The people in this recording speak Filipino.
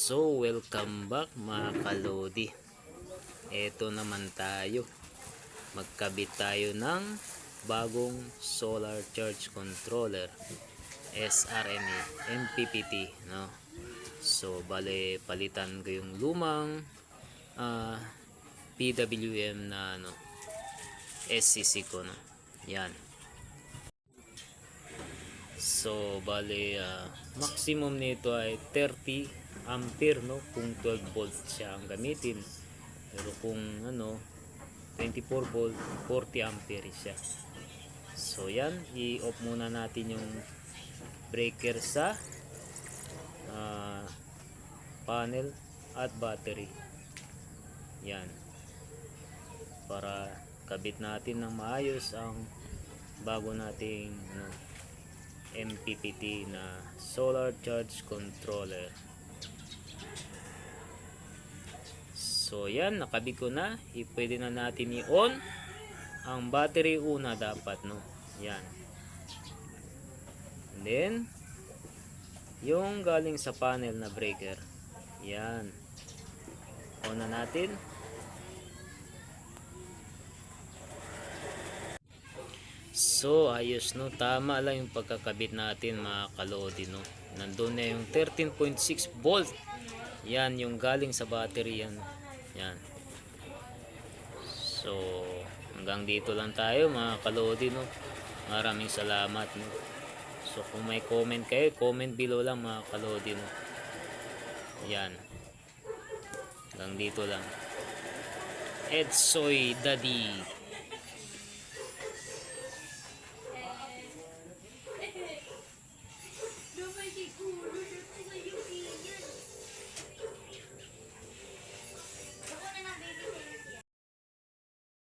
So, welcome back mga kalodi. Ito naman tayo. Magkabit tayo ng bagong solar charge controller SRMA MPPT, no? So, bale palitan ko yung lumang PWM na SCC ko, no? Yan. So, bale maximum nito ay 30 ampere, no, kung 12 volt siya ang gamitin. Pero kung 24 volt, 40 ampere siya. So yan, i-off muna natin yung breaker sa panel at battery. Yan, para kabit natin ng maayos ang bago nating MPPT na solar charge controller. So yan, nakabit ko na. Pwede na natin i-on ang battery una dapat, no? Yan. And then yung galing sa panel na breaker. Yan. On na natin. So ayos, no? Tama lang yung pagkakabit natin mga kalodi, no? Nandun na yung 13.6 volt. Yan yung galing sa battery yan. Yan. So hanggang dito lang tayo mga kalodi, no? Maraming salamat, no? So kung may comment kayo, comment below lang mga kalodi, no? Yan. Hanggang dito lang. Edsoy Daddy.